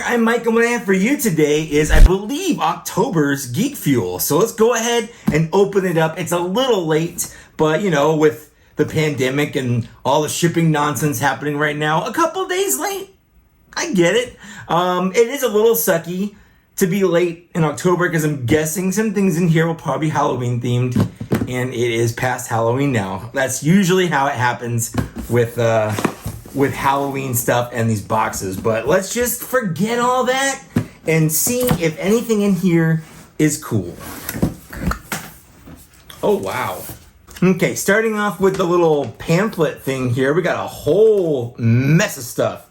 I'm Mike, and what I have for you today is, I believe, October's Geek Fuel. So let's go ahead and open it up. It's a little late, but you know, with the pandemic and all the shipping nonsense happening right now, a couple days late. I get it. It is a little sucky to be late in October because I'm guessing some things in here will probably be Halloween themed, and it is past Halloween now. That's usually how it happens with Halloween stuff and these boxes. But let's just forget all that and see if anything in here is cool. Oh, wow. Okay, starting off with the little pamphlet thing here, we got a whole mess of stuff.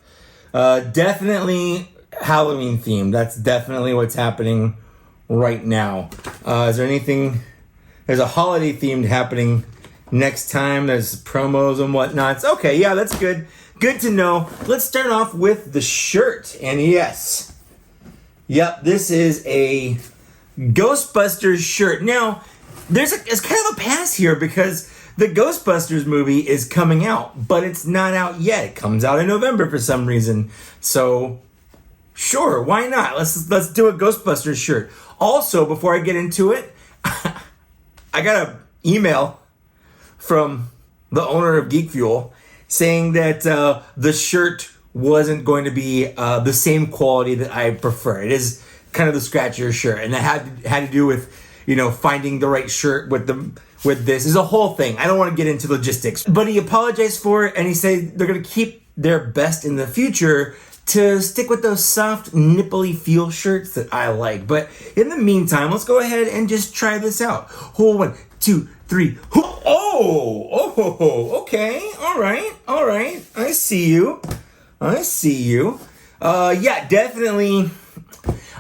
Definitely Halloween themed. That's definitely what's happening right now. Is there anything? There's a holiday themed happening next time. There's promos and whatnot. Okay, yeah, that's good. Good to know. Let's start off with the shirt. And yes, yep, this is a Ghostbusters shirt. Now, it's kind of a pass here because the Ghostbusters movie is coming out, but it's not out yet. It comes out in November for some reason. So, sure, why not? Let's do a Ghostbusters shirt. Also, before I get into it, I got an email from the owner of Geek Fuel saying that the shirt wasn't going to be the same quality that I prefer. It is kind of the scratchier shirt, and that had to do with, you know, finding the right shirt with this. Is a whole thing. I don't want to get into logistics, but he apologized for it, and he said they're going to keep their best in the future to stick with those soft, nipply feel shirts that I like. But in the meantime, let's go ahead and just try this out. Hold 1, 2, 3. Oh, okay. All right. I see you. Yeah, definitely.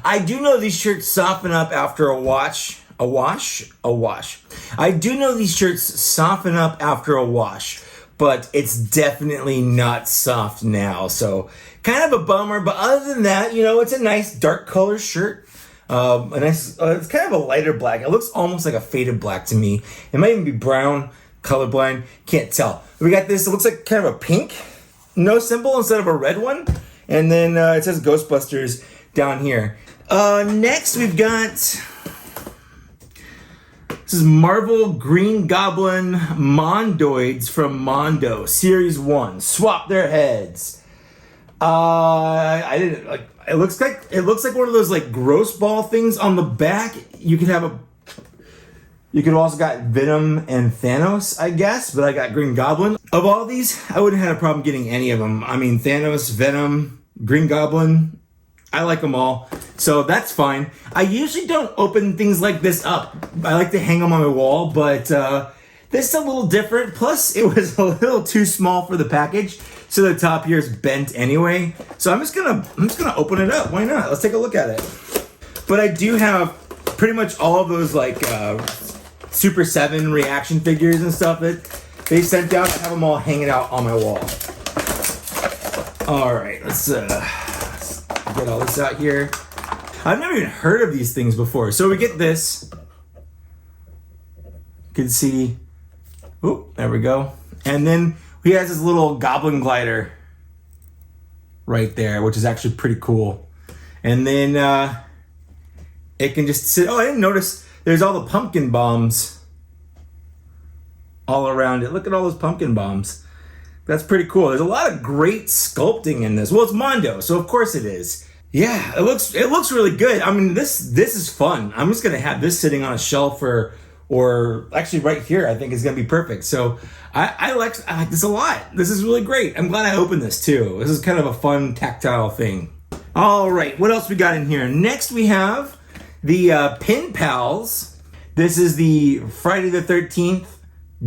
I do know these shirts soften up after a wash. I do know these shirts soften up after a wash, but it's definitely not soft now. So kind of a bummer, but other than that, you know, it's a nice dark color shirt. It's kind of a lighter black. It looks almost like a faded black to me. It might even be brown, colorblind, can't tell. We got this, it looks like kind of a pink no symbol instead of a red one. And then it says Ghostbusters down here. Next we've got, this is Marvel Green Goblin Mondoids from Mondo, Series 1. Swap their heads. I didn't like. It looks like one of those like gross ball things on the back. You could have you could also got Venom and Thanos, I guess, but I got Green Goblin. Of all these, I wouldn't have had a problem getting any of them. I mean, Thanos, Venom, Green Goblin, I like them all, so that's fine. I usually don't open things like this up. I like to hang them on my wall, but this is a little different. Plus, it was a little too small for the package. So the top here is bent anyway. So I'm just gonna open it up. Why not? Let's take a look at it. But I do have pretty much all of those like Super 7 reaction figures and stuff that they sent out. I have them all hanging out on my wall. All right, let's get all this out here. I've never even heard of these things before. So we get this. You can see. Oh, there we go. And then he has this little goblin glider right there, which is actually pretty cool. And then it can just sit. Oh, I didn't notice there's all the pumpkin bombs all around it. Look at all those pumpkin bombs. That's pretty cool. There's a lot of great sculpting in this. Well, it's Mondo, so of course it is. Yeah, it looks really good. I mean, this is fun. I'm just gonna have this sitting on a shelf or actually right here. I think is gonna be perfect. So I like this a lot. This is really great. I'm glad I opened this too. This is kind of a fun tactile thing. All right, what else we got in here? Next we have the Pin Pals. This is the Friday the 13th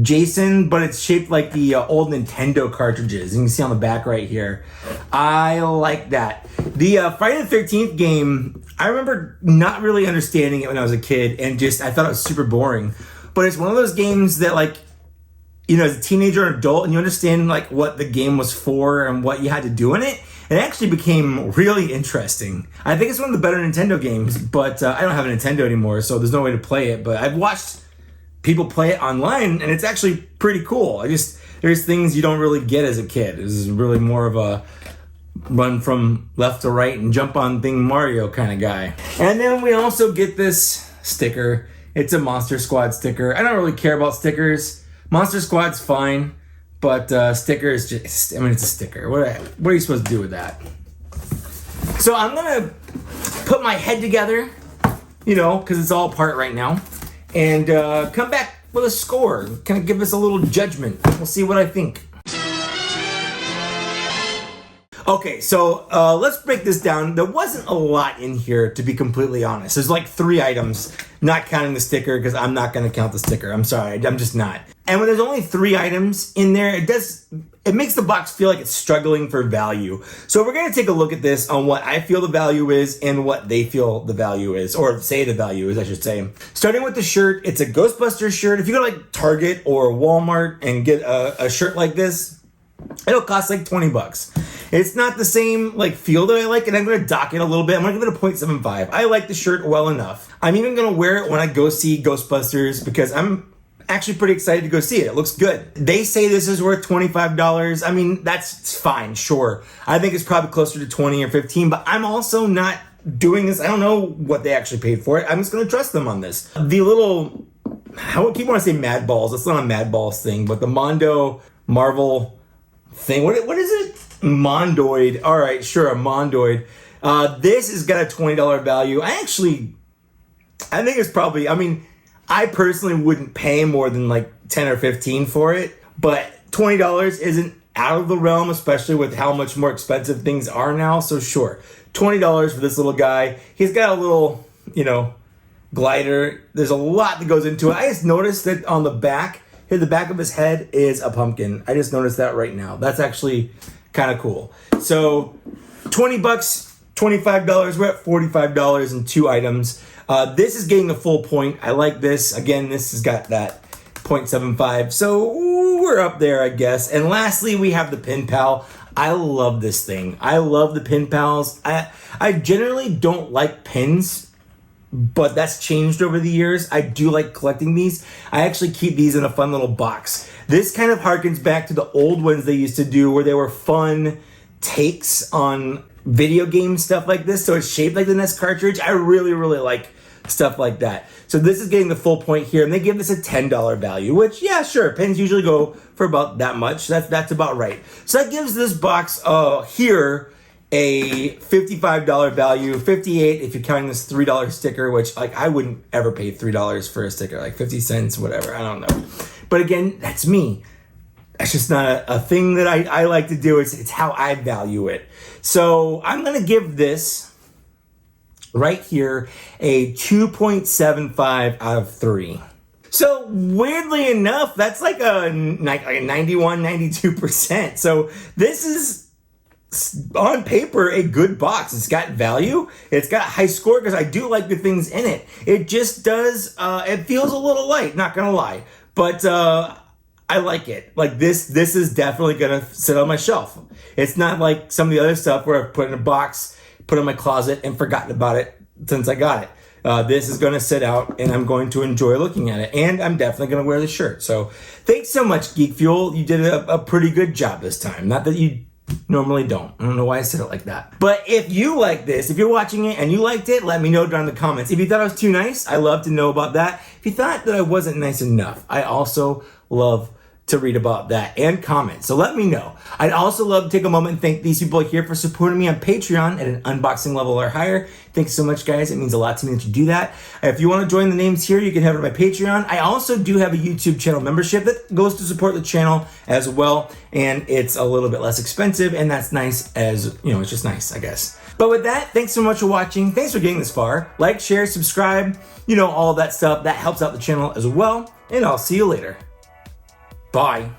Jason, but it's shaped like the old Nintendo cartridges. You can see on the back right here. I like that. The Friday the 13th game, I remember not really understanding it when I was a kid, and I thought it was super boring. But it's one of those games that, like, you know, as a teenager or adult, and you understand like what the game was for and what you had to do in it, it actually became really interesting. I think it's one of the better Nintendo games, but I don't have a Nintendo anymore, so there's no way to play it. But I've watched people play it online, and it's actually pretty cool. There's things you don't really get as a kid. This is really more of a run from left to right and jump on thing Mario kind of guy. And then we also get this sticker. It's a Monster Squad sticker. I don't really care about stickers. Monster Squad's fine, but stickers just, I mean, it's a sticker. What are you supposed to do with that? So I'm gonna put my head together, you know, because it's all apart right now, and come back with a score. Kind of give us a little judgment. We'll see what I think. Okay, so let's break this down. There wasn't a lot in here, to be completely honest. There's like 3 items, not counting the sticker, because I'm not going to count the sticker. I'm sorry, I'm just not. And when there's only 3 items in there, it makes the box feel like it's struggling for value. So we're going to take a look at this on what I feel the value is and what they feel the value is, or say the value is, I should say. Starting with the shirt, it's a Ghostbusters shirt. If you go to like Target or Walmart and get a shirt like this, it'll cost like 20 bucks. It's not the same like feel that I like, and I'm going to dock it a little bit. I'm going to give it a 0.75. I like the shirt well enough. I'm even going to wear it when I go see Ghostbusters because I'm actually pretty excited to go see it. It looks good. They say this is worth $25. I mean, that's fine, sure. I think it's probably closer to 20 or 15, but I'm also not doing this. I don't know what they actually paid for it. I'm just going to trust them on this. The little, I keep wanting to say Mad Balls. It's not a Mad Balls thing, but the Mondo Marvel thing. What is it? Mondoid. All right, sure, a Mondoid. This has got a $20 value. I think it's probably, I mean, I personally wouldn't pay more than like 10 or 15 for it, but $20 isn't out of the realm, especially with how much more expensive things are now. So sure, $20 for this little guy. He's got a little, you know, glider. There's a lot that goes into it. I just noticed that on the back, here, the back of his head is a pumpkin. I just noticed that right now. That's actually kind of cool. So 20 bucks, $25, we're at $45 in 2 items. This is getting the full point. I like this. Again, this has got that 0.75. So we're up there, I guess. And lastly, we have the Pin Pal. I love this thing. I love the Pin Pals. I generally don't like pins, but that's changed over the years. I do like collecting these. I actually keep these in a fun little box. This kind of harkens back to the old ones they used to do where they were fun takes on video game stuff like this. So it's shaped like the NES cartridge. I really, really like stuff like that. So this is getting the full point here, and they give this a $10 value, which, yeah, sure, pins usually go for about that much. That's about right. So that gives this box here a $55 value, $58 if you're counting this $3 sticker, which like I wouldn't ever pay $3 for a sticker, like 50 cents, whatever, I don't know. But again, that's me. That's just not a thing that I like to do. It's how I value it. So I'm going to give this right here a 2.75 out of 3. So weirdly enough, that's like a 91, 92%. So this is on paper a good box. It's got value. It's got a high score because I do like the things in it. It just does, it feels a little light, not going to lie. But I like it. Like this is definitely going to sit on my shelf. It's not like some of the other stuff where I've put in a box, put in my closet, and forgotten about it since I got it. This is going to sit out, and I'm going to enjoy looking at it. And I'm definitely going to wear the shirt. So thanks so much, Geek Fuel. You did a pretty good job this time. Not that you normally don't. I don't know why I said it like that. But if you like this, if you're watching it and you liked it, let me know down in the comments. If you thought I was too nice, I love to know about that. If you thought that I wasn't nice enough, I also love to read about that and comment. So let me know. I'd also love to take a moment and thank these people here for supporting me on Patreon at an unboxing level or higher. Thanks so much, guys. It means a lot to me that you do that. If you want to join the names here, you can head over to my Patreon. I also do have a YouTube channel membership that goes to support the channel as well. And it's a little bit less expensive, and that's nice as, you know, it's just nice, I guess. But with that, thanks so much for watching. Thanks for getting this far. Like, share, subscribe, you know, all that stuff. That helps out the channel as well. And I'll see you later. Bye.